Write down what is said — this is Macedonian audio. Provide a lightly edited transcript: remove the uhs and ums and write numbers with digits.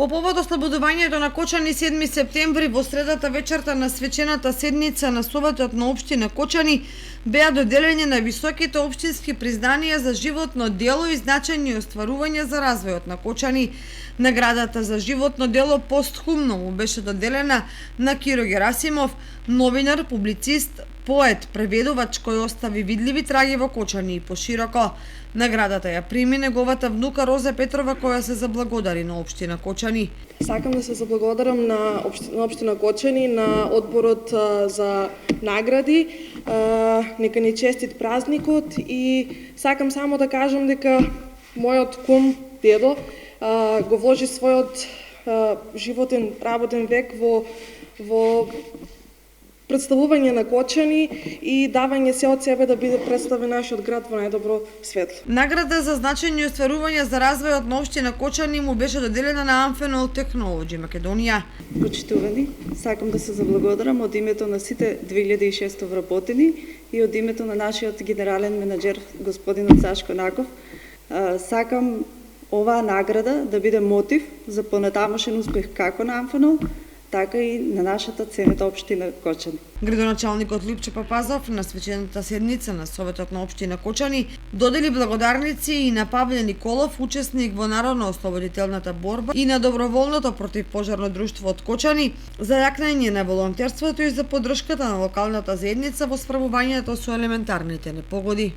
По повод ослободувањето на Кочани 7 септември во средата вечерта на свечената седница на Советот на општина Кочани беа доделени на високите општински признанија за животно дело и значајни остварувања за развојот на Кочани. Наградата за животно дело постхумно му беше доделена на Киро Герасимов, новинар, публицист, поет, преведувач кој остави видливи траги во Кочани и пошироко. Наградата ја прими неговата внука Роза Петрова, која се заблагодари на општина Кочани. Сакам да се заблагодарам на општина Кочани, на одборот за награди. Нека ни честит празникот и сакам само да кажам дека мојот кум дедо го вложи својот животен работен век во представување на Кочани и давање се од себе да биде представен нашиот град во најдобро светло. Награда за значајни остварувања за развојот на општина Кочани му беше доделена на Amphenol Technology Македонија. Почитувани, сакам да се заблагодарам од името на сите 2600 вработени и од името на нашиот генерален менаџер господин Сашко Наков. Сакам оваа награда да биде мотив за понатамошен успех како на Amphenol, така и на нашата ценета општина Кочани. Градоначалникот Липче Папазов на свечената седница на Советот на општина Кочани додели благодарници и на Павле Николов, учесник во народно-ослободителната борба и на доброволното противпожарно друштво од Кочани, за јакнање на волонтерството и за поддршката на локалната заедница во справувањето со елементарните непогоди.